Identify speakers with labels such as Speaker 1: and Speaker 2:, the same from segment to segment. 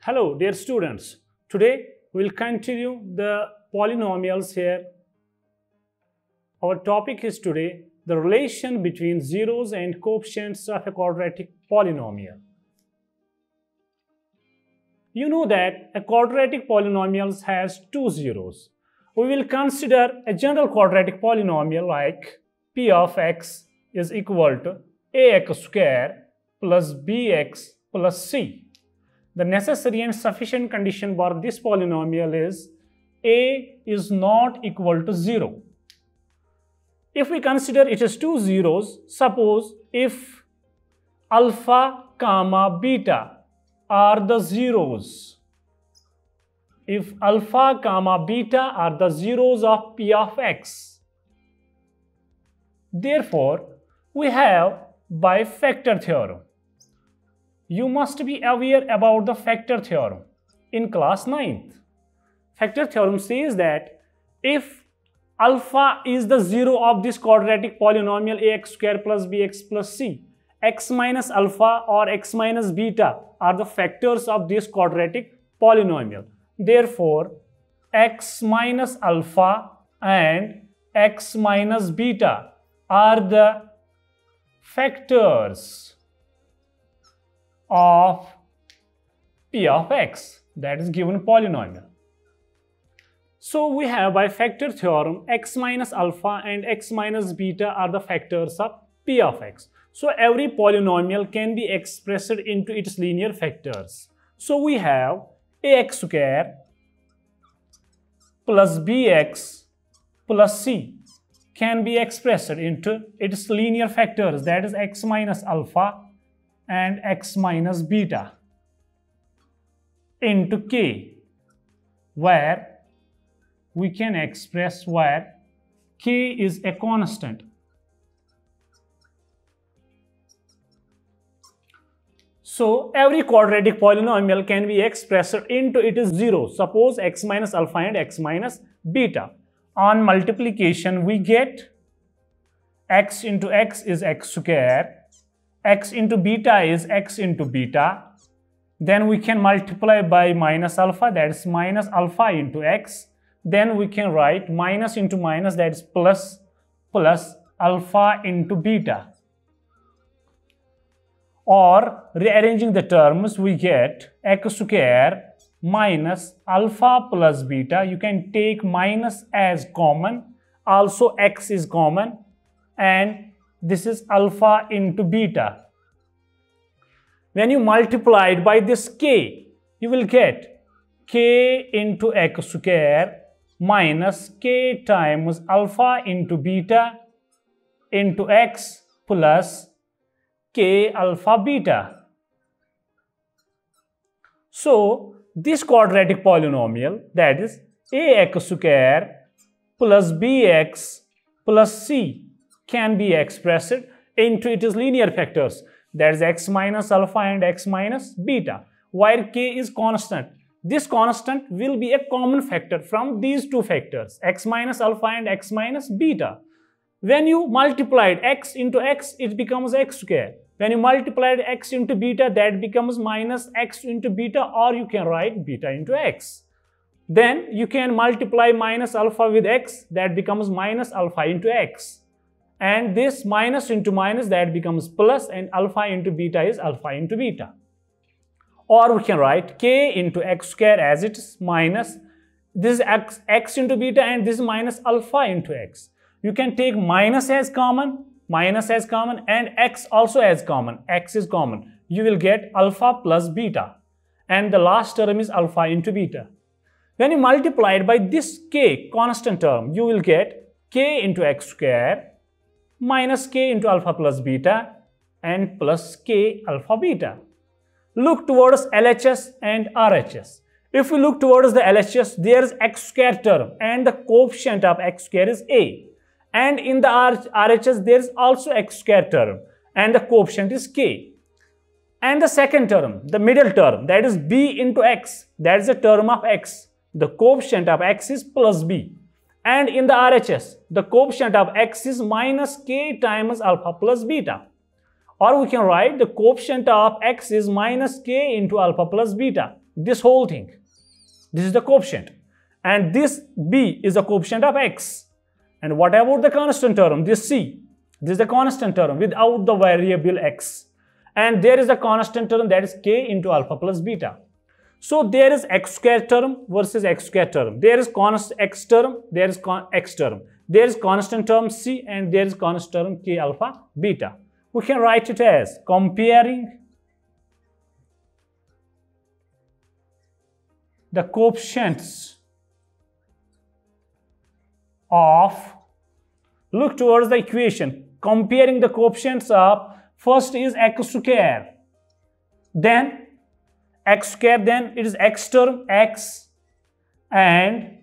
Speaker 1: Hello dear students, today we will continue the polynomials here. Our topic is today the relation between zeros and coefficients of a quadratic polynomial. You know that a quadratic polynomial has two zeros. We will consider a general quadratic polynomial like p of x is equal to ax square plus bx plus c. The necessary and sufficient condition for this polynomial is a is not equal to 0. If we consider it as two zeros, suppose if alpha comma beta are the zeros, if alpha comma beta are the zeros of p of x, therefore we have bifactor theorem. You must be aware about the factor theorem in class 9th. Factor theorem says that if alpha is the zero of this quadratic polynomial ax square plus bx plus c, x minus alpha or x minus beta are the factors of this quadratic polynomial. Therefore, x minus alpha and x minus beta are the factors of p of x, that is given polynomial. So we have by factor theorem x minus alpha and x minus beta are the factors of p of x. So every polynomial can be expressed into its linear factors. So we have ax square plus bx plus c can be expressed into its linear factors, that is x minus alpha and x minus beta into k, where we can express where k is a constant. So every quadratic polynomial can be expressed into its zero. Suppose x minus alpha and x minus beta. On multiplication we get x into x is x square, x into beta is x into beta. Then we can multiply by minus alpha, that is minus alpha into x. Then we can write minus into minus, that is plus, plus alpha into beta. Or rearranging the terms, we get x square minus alpha plus beta. You can take minus as common, also x is common, and this is alpha into beta. When you multiply it by this k, you will get k into x square minus k times alpha into beta into x plus k alpha beta. So this quadratic polynomial, that is ax square plus bx plus c, can be expressed into its linear factors, that is x minus alpha and x minus beta, where k is constant. This constant will be a common factor from these two factors, x minus alpha and x minus beta. When you multiplied x into x, it becomes x square. When you multiplied x into beta, that becomes minus x into beta, or you can write beta into x. Then you can multiply minus alpha with x, that becomes minus alpha into x. And this minus into minus, that becomes plus, and alpha into beta is alpha into beta. Or we can write k into x square as it is minus, this is x into beta, and this is minus alpha into x. You can take minus as common, and x also as common, x is common. You will get alpha plus beta, and the last term is alpha into beta. When you multiply it by this k constant term, you will get k into x square minus k into alpha plus beta and plus k alpha beta. Look towards LHS and RHS. If we look towards the LHS, there is x square term and the coefficient of x square is a. And in the RHS, there is also x square term and the coefficient is k. And the second term, the middle term, that is b into x, that is a term of x. The coefficient of x is plus b. And in the RHS, the coefficient of x is minus k times alpha plus beta. Or we can write the coefficient of x is minus k into alpha plus beta. this whole thing. This is the coefficient. And this b is the coefficient of x. And what about the constant term? This c. This is the constant term without the variable x. And there is a constant term, that is k into alpha plus beta. So there is x square term versus x square term. There is constant x term, there is x term. There is constant term c and there is constant term k alpha beta. We can write it as comparing the coefficients of, look towards the equation, comparing the coefficients of, first is x square, then x square, then it is x term x and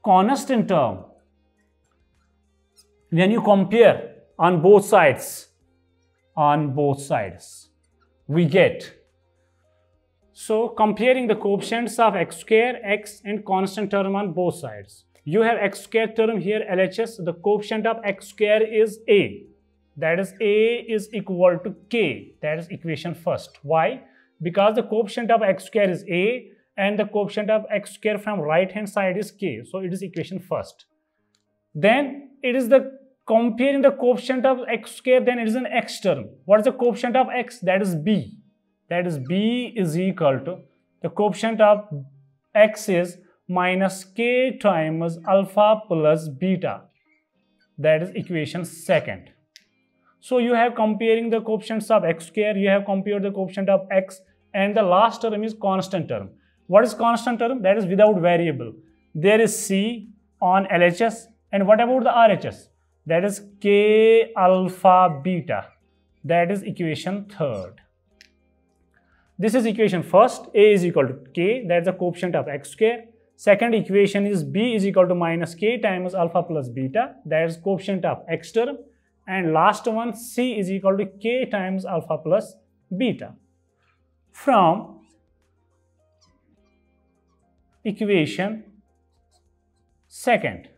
Speaker 1: constant term. When you compare on both sides, we get. So comparing the coefficients of x square, x and constant term on both sides. You have x square term here, LHS. The coefficient of x square is a. That is a is equal to k. That is equation first. Why? Because the coefficient of x square is a and the coefficient of x square from right hand side is k. So it is equation first. Then it is the comparing the coefficient of x square, then it is an x term. What is the coefficient of x? That is b. That is b is equal to, the coefficient of x is minus k times alpha plus beta. That is equation second. So you have comparing the coefficients of x square, you have compared the coefficient of x, and the last term is constant term. What is constant term? That is without variable. There is c on LHS, and what about the RHS? That is k alpha beta. That is equation third. This is equation first, a is equal to k, that is the coefficient of x square. Second equation is b is equal to minus k times alpha plus beta, that is coefficient of x term. And last one, c is equal to k times alpha plus beta. From equation second,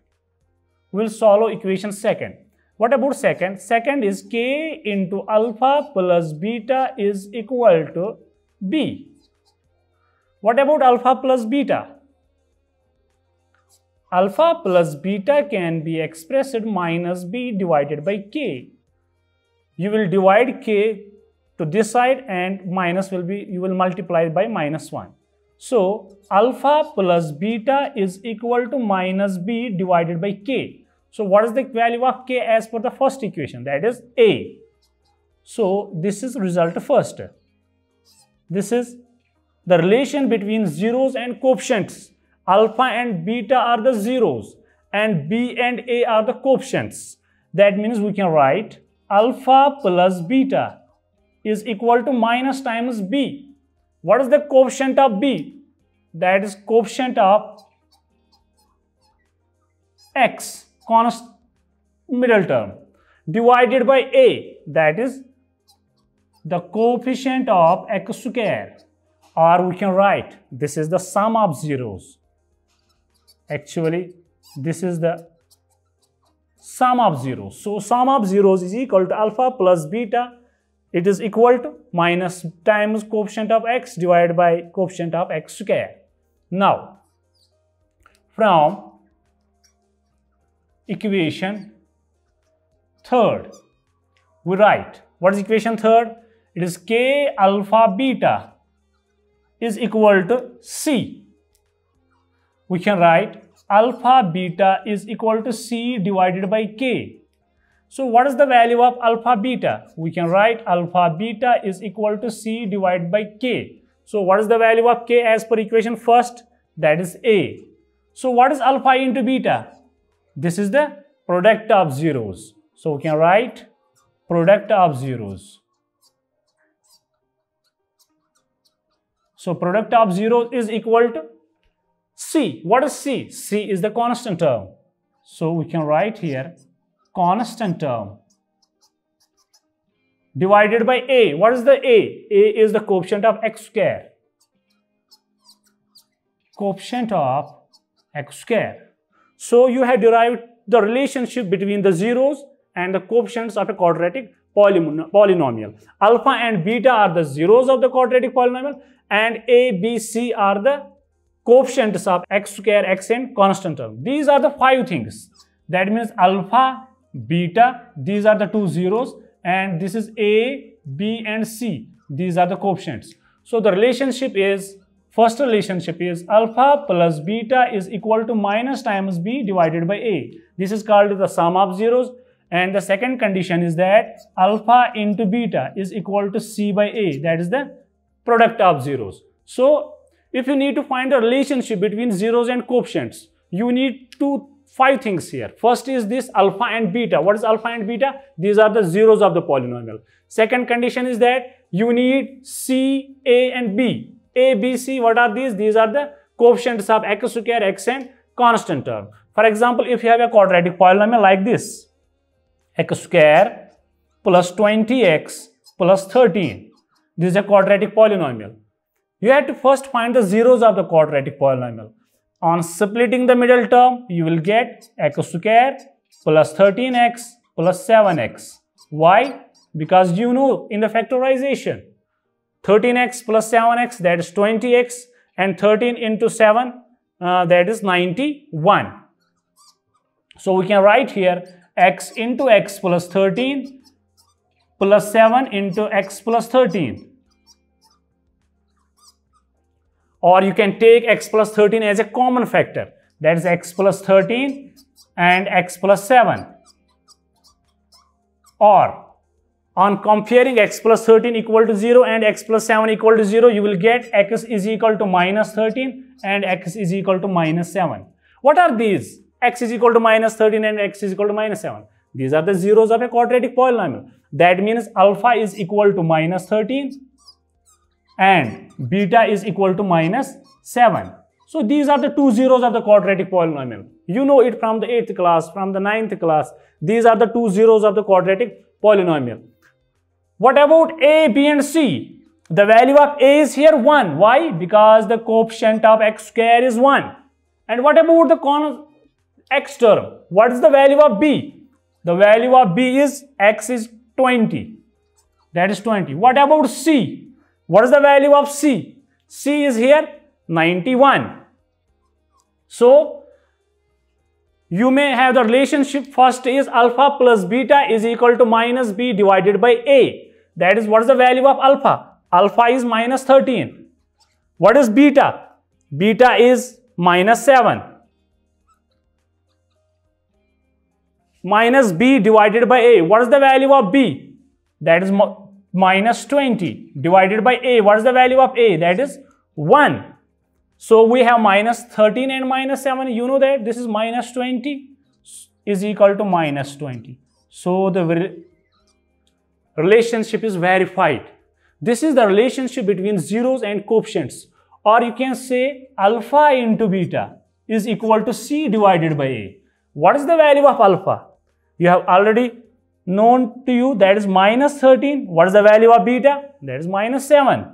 Speaker 1: we'll solve equation second. What about second? Second is k into alpha plus beta is equal to b. What about alpha plus beta? Alpha plus beta can be expressed minus b divided by k. You will divide k to this side and minus will be, you will multiply by minus 1. So alpha plus beta is equal to minus b divided by k. So what is the value of k as per the first equation? That is a. So this is result first. This is the relation between zeros and coefficients. Alpha and beta are the zeros and b and a are the coefficients. That means we can write alpha plus beta is equal to minus times b. What is the coefficient of b? That is coefficient of x, constant middle term, divided by a, that is the coefficient of x square, or we can write this is the sum of zeros. Actually, this is the sum of zeros. So sum of zeros is equal to alpha plus beta. It is equal to minus times coefficient of x divided by coefficient of x square. Now, from equation third, we write, what is equation third? It is k alpha beta is equal to c. We can write alpha beta is equal to c divided by k. So what is the value of alpha beta? We can write alpha beta is equal to c divided by k. So what is the value of k as per equation first? That is a. So what is alpha into beta? This is the product of zeros. So we can write product of zeros. So product of zeros is equal to c. What is c? C is the constant term. So we can write here constant term divided by a. What is the a? A is the coefficient of x square. Coefficient of x square. So you have derived the relationship between the zeros and the coefficients of a quadratic polynomial. Alpha and beta are the zeros of the quadratic polynomial, and a, b, c are the coefficients of x square, x and constant term. These are the 5 things. That means alpha, beta, these are the 2 zeros, and this is a, b and c. These are the coefficients. So the relationship is, first relationship is alpha plus beta is equal to minus times b divided by a. This is called the sum of zeros. And the second condition is that alpha into beta is equal to c by a. That is the product of zeros. So if you need to find a relationship between zeros and coefficients, you need 5 things here. First is this alpha and beta. What is alpha and beta? These are the zeros of the polynomial. Second condition is that you need c, a and b. A, b, c, what are these? These are the coefficients of x square, x and constant term. For example, if you have a quadratic polynomial like this, x square plus 20x plus 13. This is a quadratic polynomial. You have to first find the zeros of the quadratic polynomial. On splitting the middle term, you will get x square plus 13x plus 7x. Why? Because you know in the factorization, 13x plus 7x, that is 20x, and 13 into 7, that is 91. So we can write here x into x plus 13 plus 7 into x plus 13. Or you can take x plus 13 as a common factor. That is x plus 13 and x plus 7. Or on comparing x plus 13 equal to 0 and x plus 7 equal to 0, you will get x is equal to minus 13 and x is equal to minus 7. What are these? X is equal to minus 13 and x is equal to minus 7. These are the zeros of a quadratic polynomial. That means alpha is equal to minus 13 and beta is equal to minus 7. So these are the 2 zeros of the quadratic polynomial. You know it from the 8th class, from the 9th class. These are the 2 zeros of the quadratic polynomial. What about a, b and c? The value of a is here 1. Why? Because the coefficient of x square is 1. And what about the x term? What is the value of b? The value of b is x is 20. That is 20. What about c? What is the value of c? C is here 91. So you may have the relationship. First is alpha plus beta is equal to minus b divided by a. That is, what is the value of alpha? Alpha is minus 13. What is beta? Beta is minus 7. Minus b divided by a. What is the value of b? That is minus 20 divided by a. What is the value of a? That is 1. So we have minus 13 and minus 7. You know that this is minus 20 is equal to minus 20. So the relationship is verified. This is the relationship between zeros and coefficients. Or you can say alpha into beta is equal to c divided by a. What is the value of alpha? You have already known to you, that is minus 13. What is the value of beta? That is minus 7.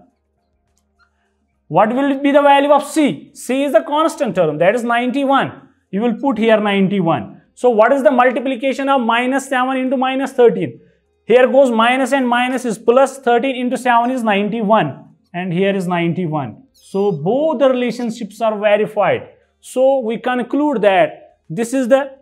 Speaker 1: What will be the value of c? C is the constant term, that is 91. You will put here 91. So what is the multiplication of minus 7 into minus 13? Here goes minus and minus is plus. 13 into 7 is 91. And here is 91. So both the relationships are verified. So we conclude that this is the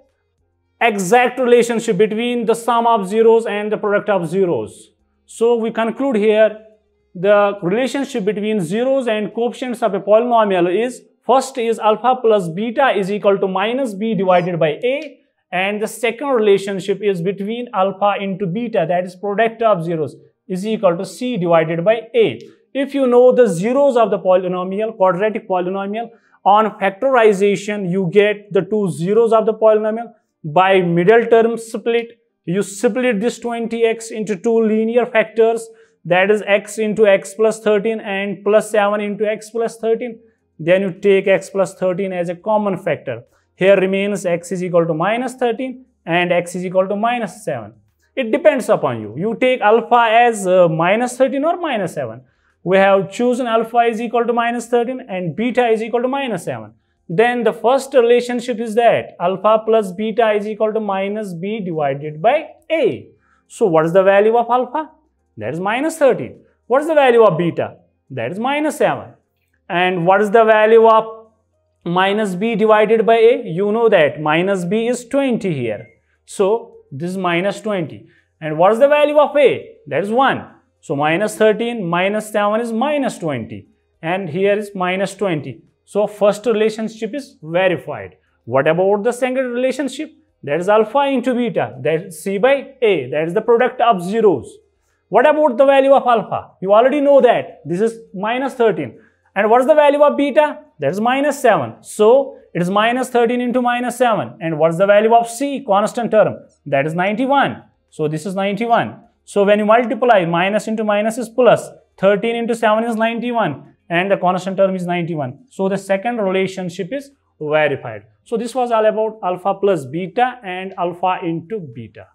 Speaker 1: exact relationship between the sum of zeros and the product of zeros. So we conclude here the relationship between zeros and coefficients of a polynomial is, first is alpha plus beta is equal to minus b divided by a, and the second relationship is between alpha into beta, that is product of zeros, is equal to c divided by a. If you know the zeros of the polynomial, quadratic polynomial, on factorization you get the 2 zeros of the polynomial. By middle term split, you split this 20x into 2 linear factors, that is x into x plus 13 and plus 7 into x plus 13. Then you take x plus 13 as a common factor. Here remains x is equal to minus 13 and x is equal to minus 7. It depends upon you. You take alpha as minus 13 or minus 7. We have chosen alpha is equal to minus 13 and beta is equal to minus 7. Then the first relationship is that alpha plus beta is equal to minus b divided by a. So what is the value of alpha? That is minus 13. What is the value of beta? That is minus 7. And what is the value of minus b divided by a? You know that minus b is 20 here. So this is minus 20. And what is the value of a? That is 1. So minus 13 minus 7 is minus 20. And here is minus 20. So first relationship is verified. What about the second relationship? That is alpha into beta. That is c by a. That is the product of zeros. What about the value of alpha? You already know that. This is minus 13. And what is the value of beta? That is minus 7. So it is minus 13 into minus 7. And what is the value of c, constant term? That is 91. So this is 91. So when you multiply, minus into minus is plus. 13 into 7 is 91. And the constant term is 91. So the second relationship is verified. So this was all about alpha plus beta and alpha into beta.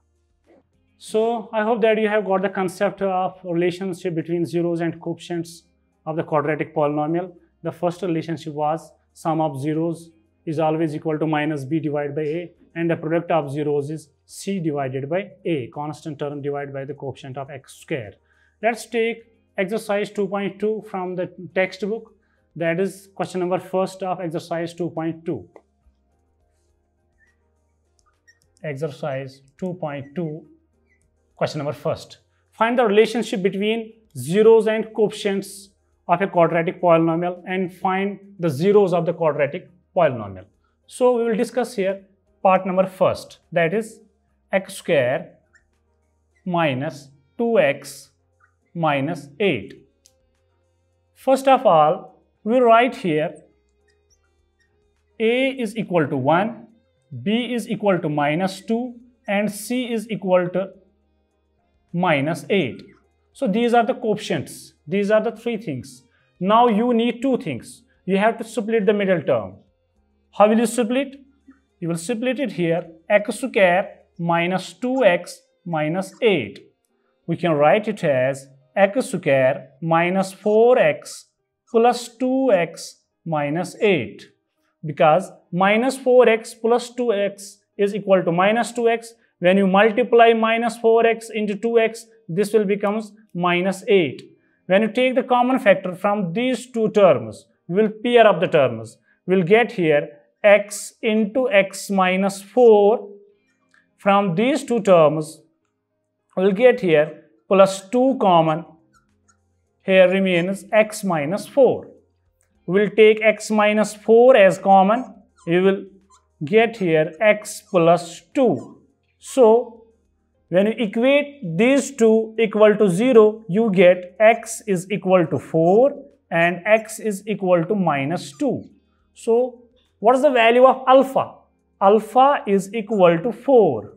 Speaker 1: So I hope that you have got the concept of relationship between zeros and coefficients of the quadratic polynomial. The first relationship was sum of zeros is always equal to minus b divided by a, and the product of zeros is c divided by a, constant term divided by the coefficient of x square. Let's take exercise 2.2 from the textbook. That is question number first of exercise 2.2. Exercise 2.2, question number first. Find the relationship between zeros and coefficients of a quadratic polynomial and find the zeros of the quadratic polynomial. So we will discuss here part number first, that is x square minus 2x minus 8. First of all, we write here a is equal to 1, b is equal to minus 2, and c is equal to minus 8. So these are the coefficients. These are the three things. Now you need two things. You have to split the middle term. How will you split? You will split it here, x square minus 2x minus 8. We can write it as x square minus 4x plus 2x minus 8. Because minus 4x plus 2x is equal to minus 2x. When you multiply minus 4x into 2x, this will become minus 8. When you take the common factor from these two terms, we will pair up the terms. We will get here x into x minus 4. From these two terms, we will get here plus 2 common. Here remains x minus 4. We will take x minus 4 as common. We will get here x plus 2. So when you equate these two equal to 0, you get x is equal to 4 and x is equal to minus 2. So what is the value of alpha? Alpha is equal to 4.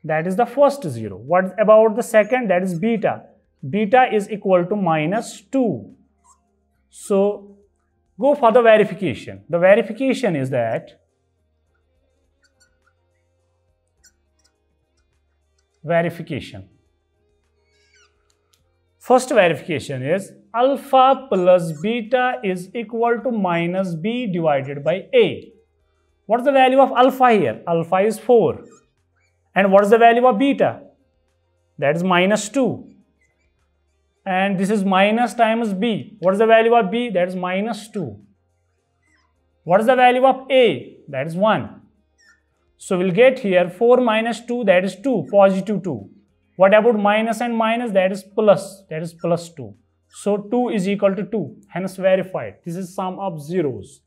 Speaker 1: That is the first 0. What about the second? That is beta. Beta is equal to minus 2. So go for the verification. The verification is that first verification is alpha plus beta is equal to minus b divided by a. What is the value of alpha here? Alpha is 4. And what is the value of beta? That is minus 2. And this is minus times b. What is the value of b? That is minus 2. What is the value of a? That is 1. So we'll get here 4 minus 2, that is 2, positive 2. What about minus and minus? That is plus 2. So 2 is equal to 2, hence verified. This is sum of zeros.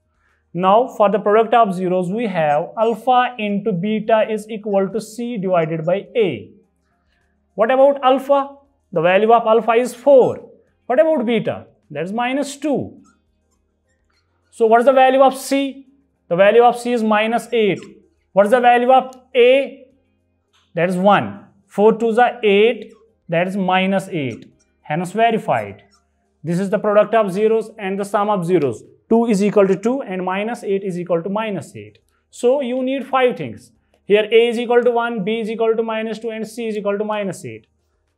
Speaker 1: Now for the product of zeros, we have alpha into beta is equal to c divided by a. What about alpha? The value of alpha is 4. What about beta? That is minus 2. So what is the value of c? The value of c is minus 8. What is the value of a? That is 1. 4 2s are 8. That is minus 8. Hence verified. This is the product of zeros and the sum of zeros. 2 is equal to 2 and minus 8 is equal to minus 8. So you need 5 things. Here a is equal to 1, b is equal to minus 2 and c is equal to minus 8.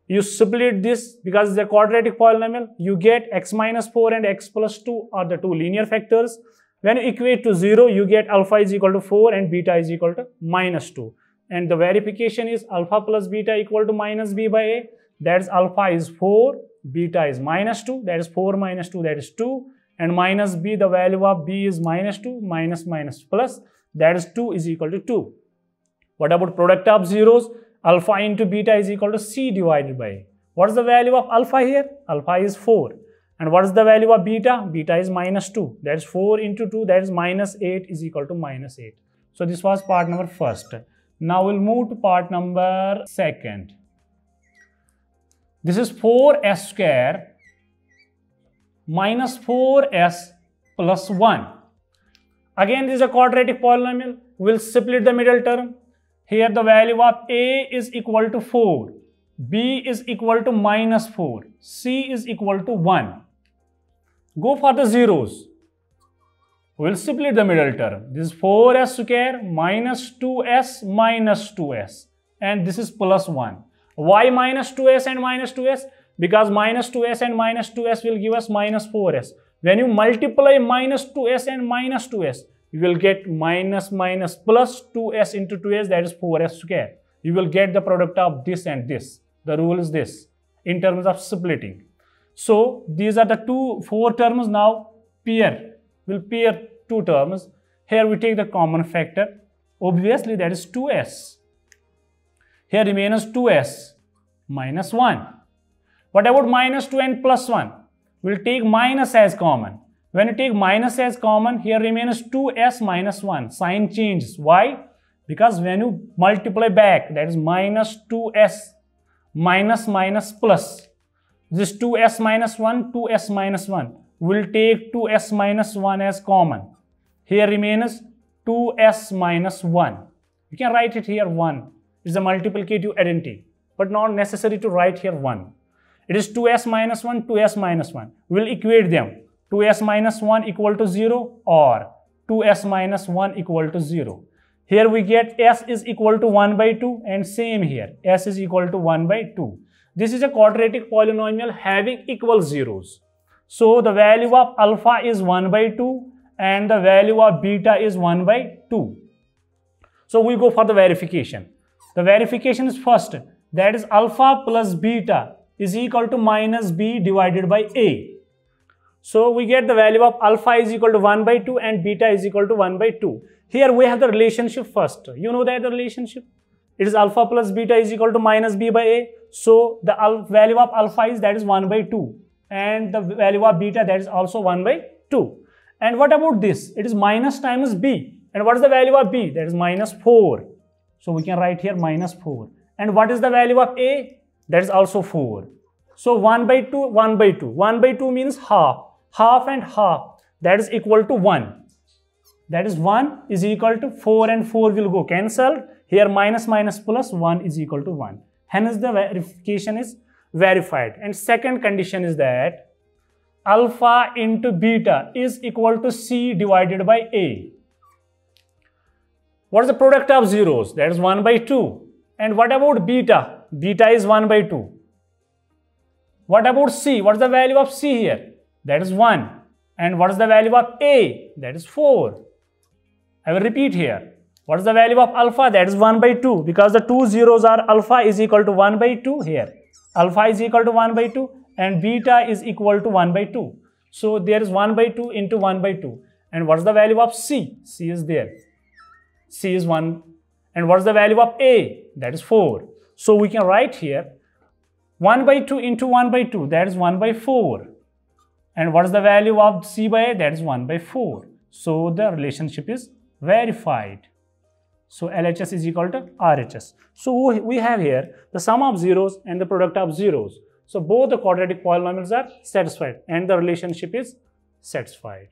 Speaker 1: You split this because it's a quadratic polynomial. You get x minus 4 and x plus 2 are the two linear factors. When you equate to 0, you get alpha is equal to 4 and beta is equal to minus 2. and the verification is alpha plus beta equal to minus b by a. That is alpha is 4, beta is minus 2, that is 4 minus 2, that is 2, and minus b, the value of b is minus 2, minus plus, that is 2 is equal to 2. What about product of zeros? Alpha into beta is equal to c divided by a. What is the value of alpha here? Alpha is 4. And what is the value of beta? Beta is minus 2. That is 4 into 2, that is minus 8 is equal to minus 8. So this was part number first. Now we'll move to part number second. This is 4s square minus 4s plus 1. Again, this is a quadratic polynomial. We'll split the middle term. Here the value of a is equal to 4, b is equal to minus 4, c is equal to 1. Go for the zeros. We'll split the middle term. This is 4s square minus 2s, and this is plus 1. Why minus 2s and minus 2s? Because minus 2s and minus 2s will give us minus 4s. When you multiply minus 2s and minus 2s, you will get minus plus 2s into 2s, that is 4s square. You will get the product of this and this. The rule is this in terms of splitting. So these are the four terms. Now we'll pair two terms. Here we take the common factor. Obviously that is 2s. Here remains 2s minus 1. What about minus 2 and plus 1? We'll take minus as common. When you take minus as common, here remains 2s minus 1. Sign changes. Why? Because when you multiply back, that is minus 2s minus plus. This 2s minus 1, 2s minus 1. We'll take 2s minus 1 as common. Here remains 2s minus 1. You can write it here 1. It's a multiplicative identity, but not necessary to write here 1. It is 2s minus 1, 2s minus 1. We'll equate them. 2s minus 1 equal to 0 or 2s minus 1 equal to 0. Here we get s is equal to 1 by 2, and same here, s is equal to 1 by 2. This is a quadratic polynomial having equal zeros. So the value of alpha is 1 by 2 and the value of beta is 1 by 2. So we go for the verification. The verification is first, that is alpha plus beta is equal to minus b divided by a. So we get the value of alpha is equal to 1 by 2 and beta is equal to 1 by 2. Here we have the relationship first. You know that the relationship? It is alpha plus beta is equal to minus b by a. So the value of alpha is, that is 1 by 2. And the value of beta, that is also 1 by 2. And what about this? It is minus times b. And what is the value of b? That is minus 4. So we can write here minus 4. And what is the value of a? That is also 4. So 1 by 2, 1 by 2. 1 by 2 means half. Half and half, that is equal to 1. That is 1 is equal to 4 and 4 will go cancelled. Here minus plus 1 is equal to 1. Hence the verification is verified. And second condition is that alpha into beta is equal to c divided by a. What is the product of zeros? That is 1 by 2. And what about beta? Beta is 1 by 2. What about c? What is the value of c here? That is 1. And what is the value of a? That is 4. I will repeat here. What is the value of alpha? That is 1 by 2. Because the two zeros are alpha is equal to 1 by 2 here. Alpha is equal to 1 by 2 and beta is equal to 1 by 2. So there is 1 by 2 into 1 by 2. And what is the value of c? C is there. C is 1. And what is the value of a? That is 4. So we can write here 1 by 2 into 1 by 2. That is 1 by 4. And what is the value of c by a? That is 1 by 4. So the relationship is verified. So LHS is equal to RHS. So we have here the sum of zeros and the product of zeros. So both the quadratic polynomials are satisfied and the relationship is satisfied.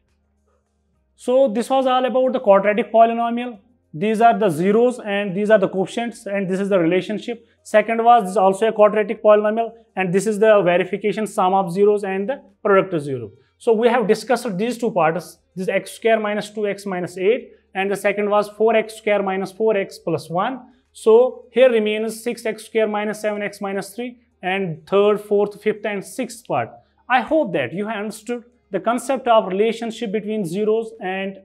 Speaker 1: So this was all about the quadratic polynomial. These are the zeros and these are the coefficients and this is the relationship. Second was, this is also a quadratic polynomial and this is the verification, sum of zeros and the product of zero. So we have discussed these two parts. This is x square minus 2x minus 8 and the second was 4x square minus 4x plus 1. So here remains 6x square minus 7x minus 3 and third, fourth, fifth and sixth part. I hope that you have understood the concept of relationship between zeros and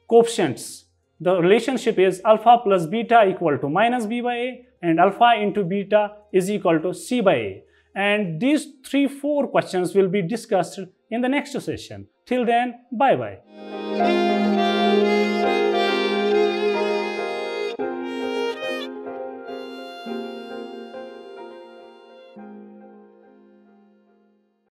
Speaker 1: coefficients. the relationship is alpha plus beta equal to minus b by a, and alpha into beta is equal to c by a. And these 3-4 questions will be discussed in the next session. Till then, bye bye.